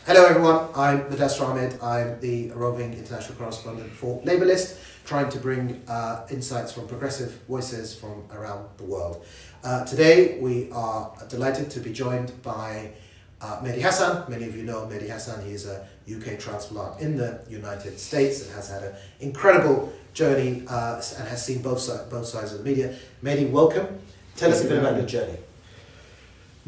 Hello everyone, I'm Muddassar Ahmed. I'm the roving international correspondent for LabourList, trying to bring insights from progressive voices from around the world. Today we are delighted to be joined by Mehdi Hassan. Many of you know Mehdi Hassan. He is a UK transplant in the United States and has had an incredible journey and has seen both sides of the media. Mehdi, welcome. Tell us a bit about your journey.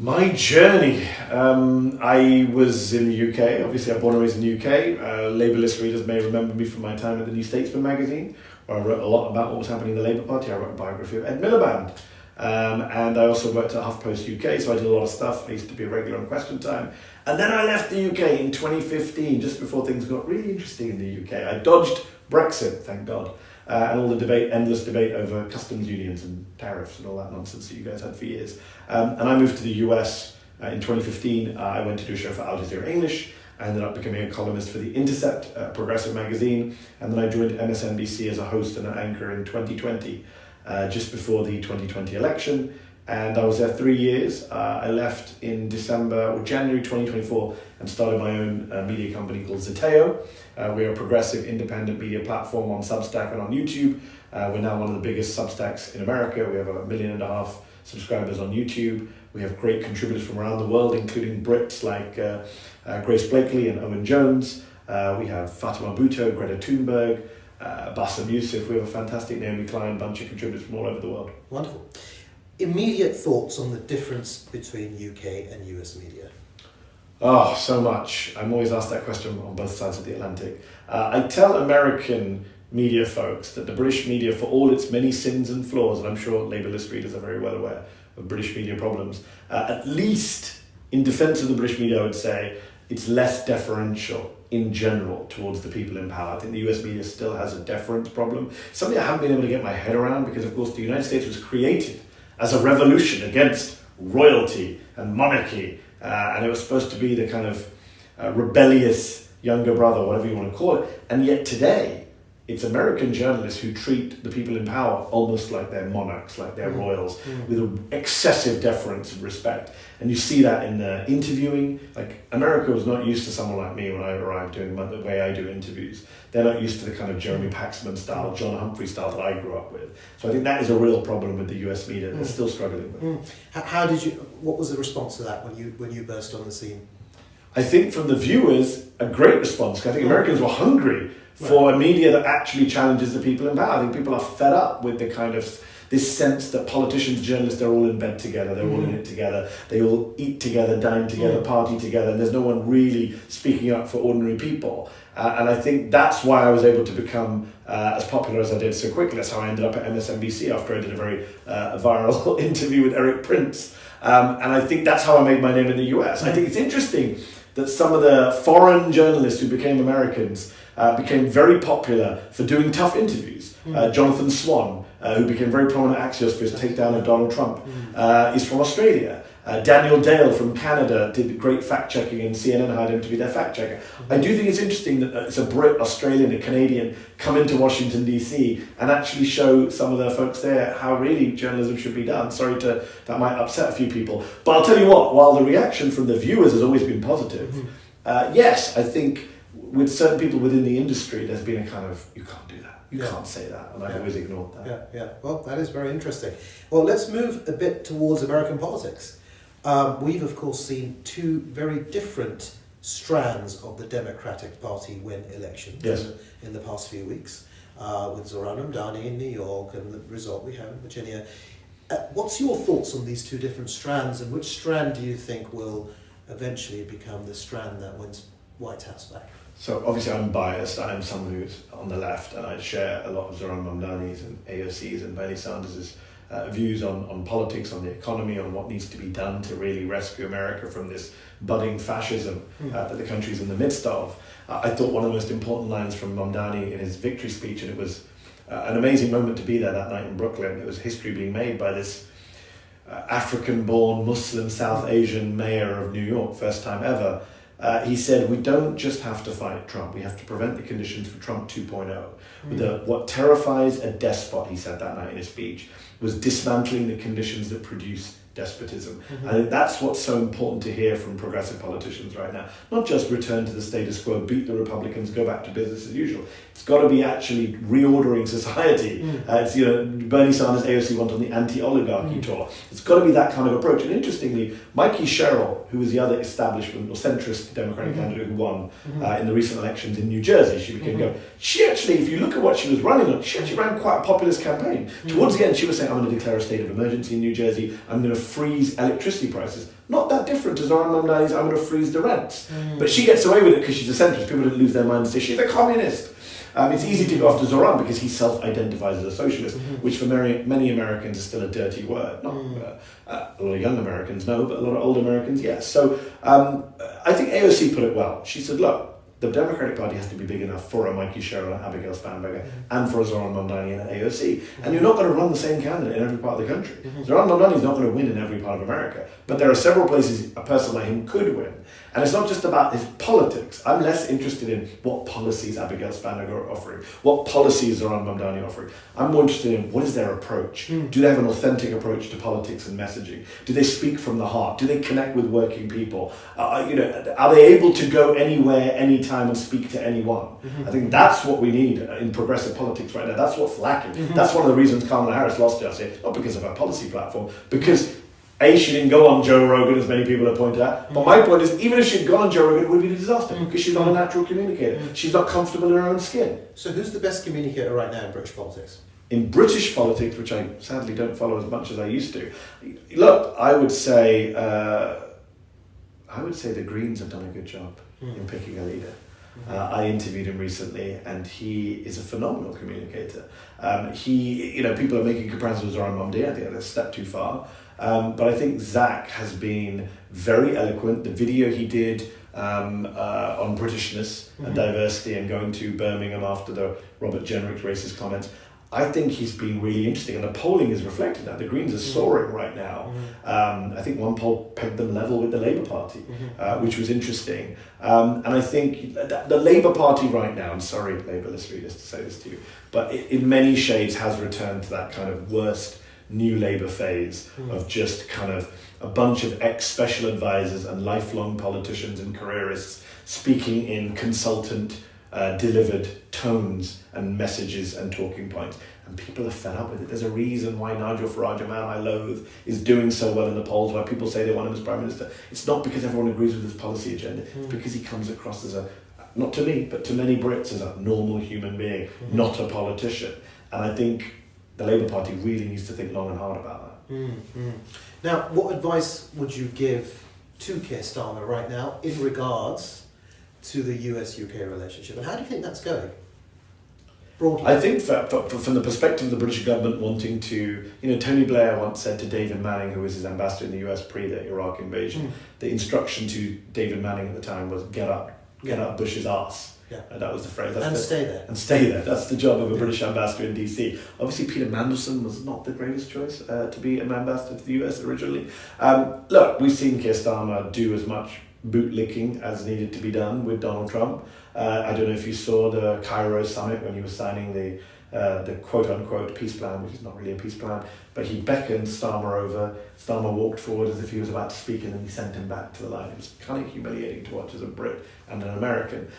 My journey, I was in the UK, obviously I'm born and raised in the UK. LabourList readers may remember me from my time at the New Statesman magazine, where I wrote a lot about what was happening in the Labour Party. I wrote a biography of Ed Miliband. And I also worked at HuffPost UK, so I did a lot of stuff. I used to be a regular on Question Time. And then I left the UK in 2015, just before things got really interesting in the UK. I dodged Brexit, thank God, and all the endless debate over customs unions and tariffs and all that nonsense that you guys had for years. And I moved to the US in 2015. I went to do a show for Al Jazeera English. I ended up becoming a columnist for The Intercept, a progressive magazine. And then I joined MSNBC as a host and an anchor in 2020. Just before the 2020 election, and I was there 3 years. I left in January 2024 and started my own media company called Zeteo. We're a progressive independent media platform on Substack and on YouTube. We're now one of the biggest Substacks in America. We have 1.5 million subscribers on YouTube. We have great contributors from around the world, including Brits like Grace Blakely and Owen Jones. We have Fatima Bhutto, Greta Thunberg, Bassem Youssef. We have a fantastic Naomi Klein, bunch of contributors from all over the world. Wonderful. Immediate thoughts on the difference between UK and US media? Oh, so much. I'm always asked that question on both sides of the Atlantic. I tell American media folks that the British media, for all its many sins and flaws, and I'm sure LabourList readers are very well aware of British media problems, at least in defence of the British media, I would say it's less deferential in general towards the people in power. I think the US media still has a deference problem. Something I haven't been able to get my head around because, of course, the United States was created as a revolution against royalty and monarchy, and it was supposed to be the kind of rebellious younger brother, whatever you want to call it. And yet today, it's American journalists who treat the people in power almost like they're monarchs, like they're royals, with an excessive deference and respect. And you see that in the interviewing. Like, America was not used to someone like me when I arrived doing the way I do interviews. They're not used to the kind of Jeremy Paxman style, John Humphrey style that I grew up with. So I think that is a real problem with the US media. They're still struggling with. What was the response to that when you burst on the scene? I think from the viewers, a great response. I think Americans were hungry for a media that actually challenges the people in power. I think people are fed up with the kind of this sense that politicians, journalists, they're all in bed together, they're all in it together, they all eat together, dine together, party together, and there's no one really speaking up for ordinary people. And I think that's why I was able to become as popular as I did so quickly. That's how I ended up at MSNBC after I did a very viral interview with Eric Prince. And I think that's how I made my name in the US. I think it's interesting that some of the foreign journalists who became Americans became very popular for doing tough interviews. Jonathan Swan, who became very prominent at Axios for his takedown of Donald Trump, is from Australia. Daniel Dale from Canada did great fact-checking, and CNN hired him to be their fact-checker. I do think it's interesting that it's a Brit, Australian, a Canadian come into Washington, D.C. and actually show some of the folks there how really journalism should be done. That might upset a few people. But I'll tell you what, while the reaction from the viewers has always been positive, yes, I think with certain people within the industry, there's been a kind of, you can't do that. You can't say that, and I've always ignored that. Yeah. Well, that is very interesting. Well, let's move a bit towards American politics. We've, of course, seen two very different strands of the Democratic Party win elections in the past few weeks, with Zohran Mamdani in New York and the result we have in Virginia. What's your thoughts on these two different strands, and which strand do you think will eventually become the strand that wins White House back? So obviously I'm biased. I'm someone who's on the left, and I share a lot of Zohran Mamdani's and AOC's and Bernie Sanders' views on politics, on the economy, on what needs to be done to really rescue America from this budding fascism that the country's in the midst of. I thought one of the most important lines from Mamdani in his victory speech, and it was an amazing moment to be there that night in Brooklyn. It was history being made by this African-born Muslim South Asian mayor of New York, first time ever. He said, we don't just have to fight Trump, we have to prevent the conditions for Trump 2.0. What terrifies a despot, he said that night in his speech, was dismantling the conditions that produce despotism. I think that's what's so important to hear from progressive politicians right now. Not just return to the status quo, beat the Republicans, go back to business as usual. It's got to be actually reordering society. It's, Bernie Sanders, AOC went on the anti-oligarchy tour. It's got to be that kind of approach. And interestingly, Mikey Sherrill, who was the other establishment or centrist Democratic candidate who won in the recent elections in New Jersey, she became governor. She actually, if you look at what she was running on, she actually ran quite a populist campaign. Towards the end, she was saying, I'm going to declare a state of emergency in New Jersey. I'm going to freeze electricity prices. Not that different to Zoran Mamdani's, I'm going to freeze the rents. But she gets away with it because she's a centrist. People don't lose their mind and say she's a communist. It's easy to go after Zoran because he self-identifies as a socialist, which for many Americans is still a dirty word. Not a lot of young Americans, no, but a lot of old Americans, yes. So I think AOC put it well. She said, look, the Democratic Party has to be big enough for a Mikey Sherrill and Abigail Spanberger and for a Zoran Mamdani and an AOC. And you're not going to run the same candidate in every part of the country. Zoran Mamdani is not going to win in every part of America. But there are several places a person like him could win. And it's not just about his politics. I'm less interested in what policies Abigail Spanberger are offering, what policies Zoran Mamdani are offering. I'm more interested in what is their approach. Do they have an authentic approach to politics and messaging? Do they speak from the heart? Do they connect with working people? Are they able to go anywhere, anytime and speak to anyone? I think that's what we need in progressive politics right now. That's what's lacking. That's one of the reasons Kamala Harris lost yesterday, not because of her policy platform, because she didn't go on Joe Rogan, as many people have pointed out. But my point is, even if she'd gone on Joe Rogan, it would be a disaster because she's not a natural communicator. She's not comfortable in her own skin. So who's the best communicator right now in British politics? In British politics, which I sadly don't follow as much as I used to, look, I would say the Greens have done a good job in picking a leader. I interviewed him recently, and he is a phenomenal communicator. People are making comparisons with Zoran Mamdani. I think that's a step too far. But I think Zach has been very eloquent. The video he did on Britishness and diversity and going to Birmingham after the Robert Jenrick's racist comments, I think he's been really interesting, and the polling is reflecting that. The Greens are soaring right now. I think one poll pegged them level with the Labour Party, which was interesting. And I think the Labour Party right now, I'm sorry, LabourList readers, to say this to you, but in many shades has returned to that kind of worst new Labour phase of just kind of a bunch of ex-special advisors and lifelong politicians and careerists speaking in consultant delivered tones and messages and talking points, and people are fed up with it. There's a reason why Nigel Farage, a man I loathe, is doing so well in the polls, why people say they want him as Prime Minister. It's not because everyone agrees with his policy agenda, it's because he comes across as not to me, but to many Brits, as a normal human being, not a politician. And I think the Labour Party really needs to think long and hard about that. Now, what advice would you give to Keir Starmer right now in regards to the US-UK relationship, and how do you think that's going? Broadly. I think from the perspective of the British government wanting to, Tony Blair once said to David Manning, who was his ambassador in the US pre the Iraq invasion, the instruction to David Manning at the time was get up Bush's arse. Yeah. That was the phrase. Stay there. And stay there. That's the job of a British ambassador in DC. Obviously, Peter Mandelson was not the greatest choice to be an ambassador to the US originally. Look, we've seen Keir Starmer do as much bootlicking as needed to be done with Donald Trump. I don't know if you saw the Cairo summit when he was signing the quote-unquote peace plan, which is not really a peace plan, but he beckoned Starmer over. Starmer walked forward as if he was about to speak, and then he sent him back to the line. It was kind of humiliating to watch as a Brit and an American.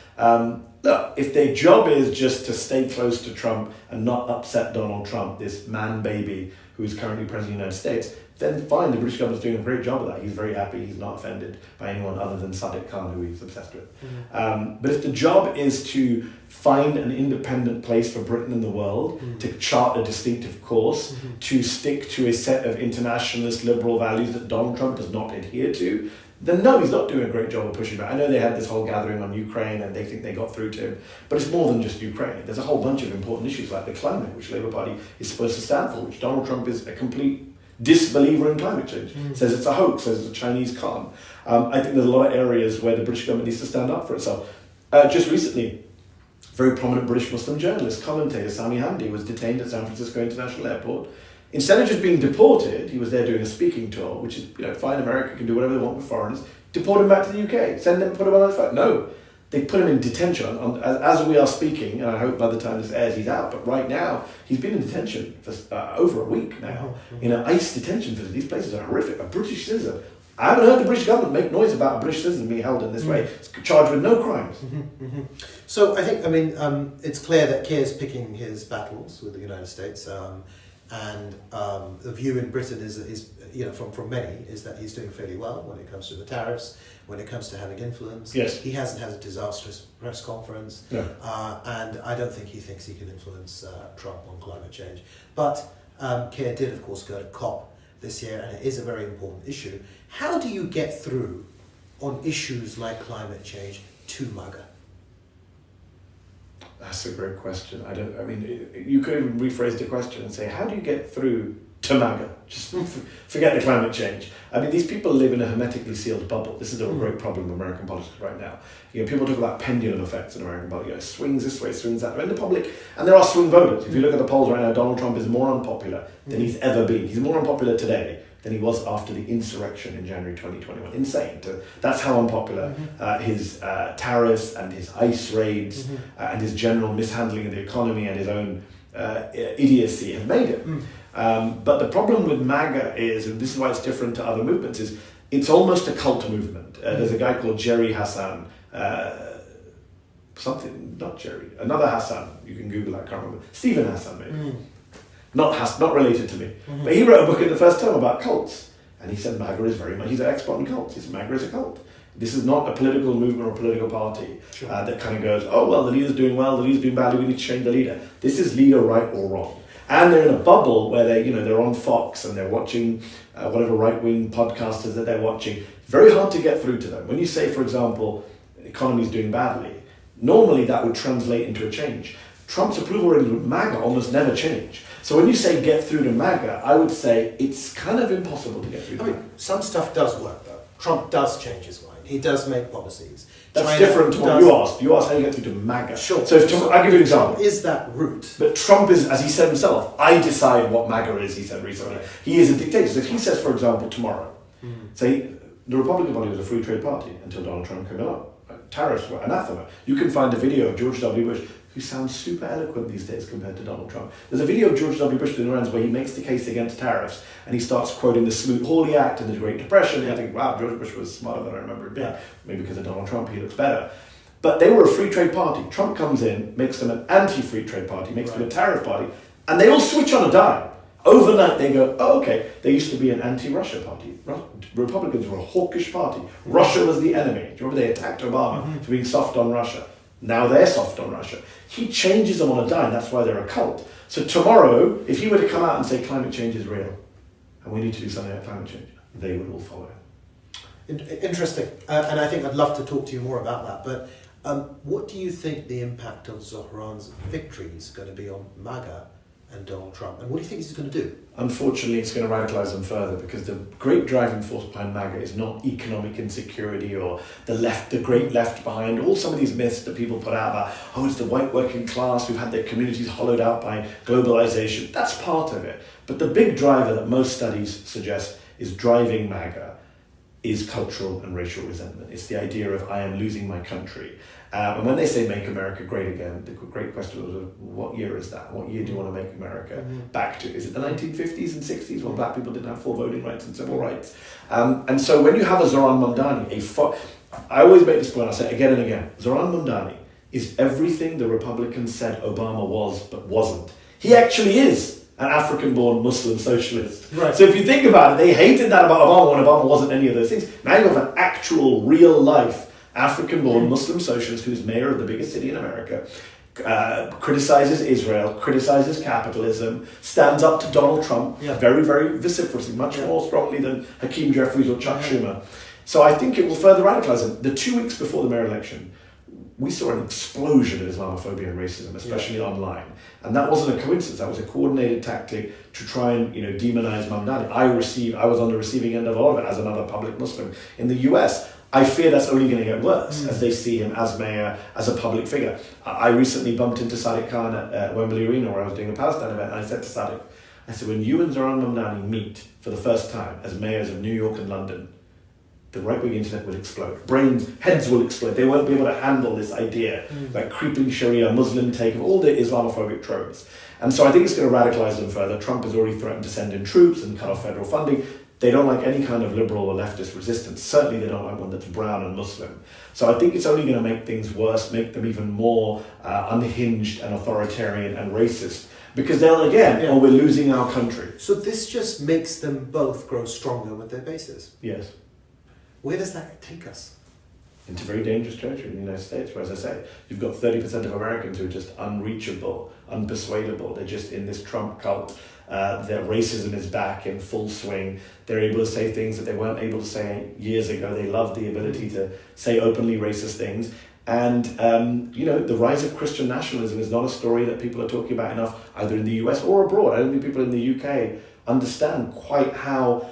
Look, if their job is just to stay close to Trump and not upset Donald Trump, this man-baby who is currently President of the United States, then fine, the British government's doing a great job of that. He's very happy, he's not offended by anyone other than Sadiq Khan, who he's obsessed with. But if the job is to find an independent place for Britain in the world, to chart a distinctive course, to stick to a set of internationalist liberal values that Donald Trump does not adhere to, then no, he's not doing a great job of pushing back. I know they had this whole gathering on Ukraine and they think they got through to him, but it's more than just Ukraine. There's a whole bunch of important issues like the climate, which Labour Party is supposed to stand for, which Donald Trump is a complete disbeliever in climate change, says it's a hoax, says it's a Chinese con. I think there's a lot of areas where the British government needs to stand up for itself. Just recently, very prominent British Muslim journalist, commentator Sami Hamdi was detained at San Francisco International Airport. Instead of just being deported, he was there doing a speaking tour, which is, fine, America can do whatever they want with foreigners, deport him back to the UK, send them, put him on a flight. No, They put him in detention as we are speaking, and I hope by the time this airs he's out, but right now he's been in detention for over a week now, in an ICE detention facility. These places are horrific. A British citizen. I haven't heard the British government make noise about a British citizen being held in this way. It's charged with no crimes. So I think, it's clear that Keir's picking his battles with the United States, and the view in Britain is from many, is that he's doing fairly well when it comes to the tariffs, when it comes to having influence. Yes. He hasn't had a disastrous press conference, No. and I don't think he thinks he can influence Trump on climate change. But Keir did, of course, go to COP this year, and it is a very important issue. How do you get through on issues like climate change to MAGA? That's a great question. You could even rephrase the question and say, how do you get through to MAGA? Just forget the climate change. These people live in a hermetically sealed bubble. This is a great problem in American politics right now. People talk about pendulum effects in American politics. Swings this way, swings that way. In the public, and there are swing voters. If you look at the polls right now, Donald Trump is more unpopular than he's ever been. He's more unpopular today than he was after the insurrection in January 2021. Insane. That's how unpopular his tariffs and his ICE raids and his general mishandling of the economy and his own idiocy have made him. But the problem with MAGA is, and this is why it's different to other movements, is it's almost a cult movement. There's a guy called Mehdi Hassan, another Hassan, you can Google that, I can't remember, Stephen Hassan maybe. Not related to me. But he wrote a book in the first term about cults. And he said MAGA is very much, he's an expert in cults. He said MAGA is a cult. This is not a political movement or a political party that kind of goes, oh, well, the leader's doing well, the leader's doing badly, we need to change the leader. This is leader right or wrong. And they're in a bubble where they're on Fox and they're watching whatever right-wing podcasters that they're watching. Very hard to get through to them. When you say, for example, the economy's doing badly, normally that would translate into a change. Trump's approval rating with MAGA almost never change. So when you say get through to MAGA, I would say it's kind of impossible to get through to MAGA. Some stuff does work though. Trump does change his mind. He does make policies. That's China different to what you asked. You asked how you get through to MAGA. Sure. So I'll give you an example. Trump is that route. But Trump is, as he said himself, I decide what MAGA is, he said recently. Right. He is a dictator. So if he says, for example, tomorrow, say the Republican Party was a free trade party until Donald Trump came along. Tariffs were anathema. You can find a video of George W. Bush, who sounds super eloquent these days compared to Donald Trump. There's a video of George W. Bush doing the rounds where he makes the case against tariffs and he starts quoting the Smoot-Hawley Act and the Great Depression. And I think, wow, George Bush was smarter than I remember him being. Maybe because of Donald Trump, he looks better. But they were a free trade party. Trump comes in, makes them an anti-free trade party, makes them a tariff party, and they all switch on a dime. Overnight they go, oh, okay, they used to be an anti-Russia party. Republicans were a hawkish party. Russia was the enemy. Do you remember they attacked Obama for being soft on Russia? Now they're soft on Russia. He changes them on a dime. That's why they're a cult. So tomorrow, if he were to come out and say climate change is real, and we need to do something about climate change, they would all follow him. Interesting. And I think I'd love to talk to you more about that. But what do you think the impact of Zohran's victory is going to be on MAGA and Donald Trump? And what do you think he's going to do? Unfortunately, it's going to radicalise them further because the great driving force behind MAGA is not economic insecurity or the great left behind all some of these myths that people put out about, oh, it's the white working class, we've had their communities hollowed out by globalisation. That's part of it. But the big driver that most studies suggest is driving MAGA is cultural and racial resentment. It's the idea of I am losing my country. And when they say make America great again, the great question was, what year is that? What year do you want to make America back to? Is it the 1950s and 60s when black people didn't have full voting rights and civil rights? And so when you have a Zohran Mamdani, I always make this point, I say it again and again, Zohran Mamdani is everything the Republicans said Obama was but wasn't. He actually is an African-born Muslim socialist. Right. So if you think about it, they hated that about Obama when Obama wasn't any of those things. Now you have an actual, real-life African-born Muslim socialist who's mayor of the biggest city in America, criticizes Israel, criticizes capitalism, stands up to Donald Trump very, very vociferously, much more strongly than Hakeem Jeffries or Chuck Schumer. So I think it will further radicalize them. The 2 weeks before the mayor election, we saw an explosion of Islamophobia and racism, especially online. And that wasn't a coincidence. That was a coordinated tactic to try and demonize Mamdani. I was on the receiving end of all of it as another public Muslim in the US. I fear that's only going to get worse as they see him as mayor, as a public figure. I recently bumped into Sadiq Khan at Wembley Arena where I was doing a Palestine event, and I said to Sadiq, I said, when you and Zohran Mamdani meet for the first time as mayors of New York and London, the right-wing internet will explode. Heads will explode. They won't be able to handle this idea, like creeping Sharia, Muslim take of all the Islamophobic tropes. And so I think it's going to radicalize them further. Trump has already threatened to send in troops and cut off federal funding. They don't like any kind of liberal or leftist resistance. Certainly they don't like one that's brown and Muslim. So I think it's only going to make things worse, make them even more unhinged and authoritarian and racist. Because they'll we're losing our country. So this just makes them both grow stronger with their bases. Yes. Where does that take us? Into very dangerous territory in the United States, where, as I say, you've got 30% of Americans who are just unreachable, unpersuadable. They're just in this Trump cult. Their racism is back in full swing. They're able to say things that they weren't able to say years ago. They love the ability to say openly racist things. And, the rise of Christian nationalism is not a story that people are talking about enough, either in the US or abroad. I don't think people in the UK understand quite how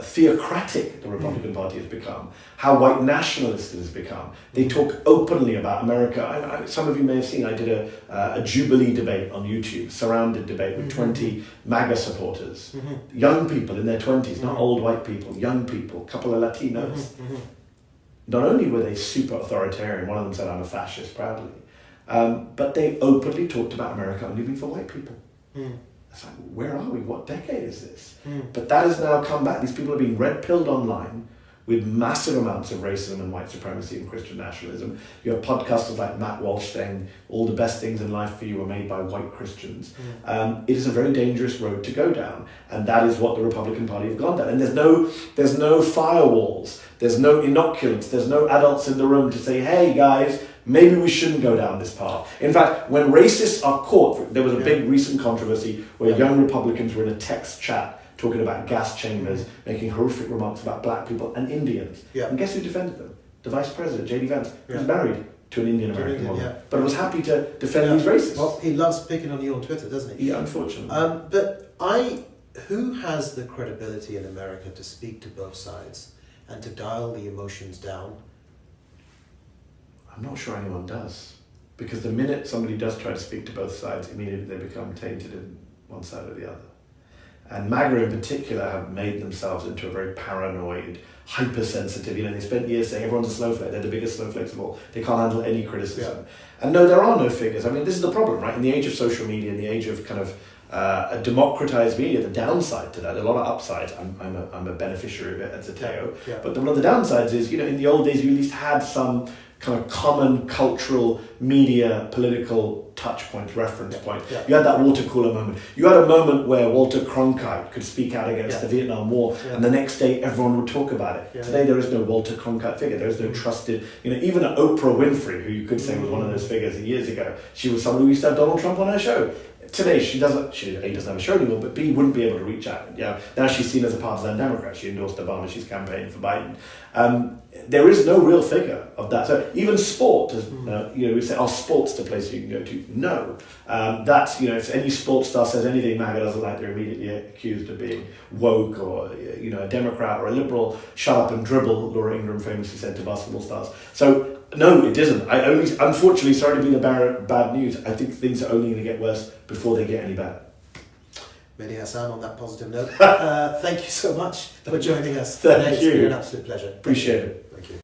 theocratic the Republican Party has become, how white nationalist it has become. They talk openly about America. Some of you may have seen, I did a Jubilee debate on YouTube, surrounded debate with 20 MAGA supporters, young people in their 20s, not old white people, young people, a couple of Latinos. Not only were they super authoritarian, one of them said, "I'm a fascist," proudly, but they openly talked about America only being for white people. It's like, where are we? What decade is this? But that has now come back. These people are being red-pilled online with massive amounts of racism and white supremacy and Christian nationalism. You have podcasters like Matt Walsh saying all the best things in life for you were made by white Christians. It is a very dangerous road to go down, and that is what the Republican Party have gone down. And there's no firewalls, there's no inoculants, there's no adults in the room to say, hey guys, maybe we shouldn't go down this path. In fact, when racists are caught, there was a big recent controversy where young Republicans were in a text chat talking about gas chambers, making horrific remarks about black people and Indians. And guess who defended them? The Vice President, J.D. Vance, who's married to an Indian-American woman, but was happy to defend these racists. Well, he loves picking on you on Twitter, doesn't he? Yeah, unfortunately. But who has the credibility in America to speak to both sides and to dial the emotions down? I'm not sure anyone does. Because the minute somebody does try to speak to both sides, immediately they become tainted in one side or the other. And MAGA in particular have made themselves into a very paranoid, hypersensitive, they spent years saying everyone's a snowflake, they're the biggest snowflakes of all, they can't handle any criticism. And no, there are no figures. I mean, this is the problem, right? In the age of social media, in the age of kind of a democratized media, the downside to that, a lot of upsides, I'm a beneficiary of it as a Teo, but one of the downsides is, in the old days you at least had some kind of common cultural, media, political touch point, reference point. You had that water cooler moment. You had a moment where Walter Cronkite could speak out against the Vietnam War, and the next day everyone would talk about it. Today there is no Walter Cronkite figure. There is no trusted, even an Oprah Winfrey, who you could say was one of those figures years ago. She was someone who used to have Donald Trump on her show. Today she doesn't. She A, doesn't have a show anymore, but B, wouldn't be able to reach out. Now she's seen as a partisan Democrat. She endorsed Obama. She's campaigning for Biden. There is no real figure of that. So even sport, we say, are sports the place you can go to? No. That's, if any sports star says anything MAGA doesn't like, they're immediately accused of being woke or, a Democrat or a liberal. Shut up and dribble, Laura Ingraham famously said to basketball stars. So no, it isn't. Unfortunately, sorry to be the bad news, I think things are only going to get worse before they get any better. Mehdi Hassan, on that positive note, thank you so much for joining us. Thank you. It's been an absolute pleasure. Appreciate it. Thank you.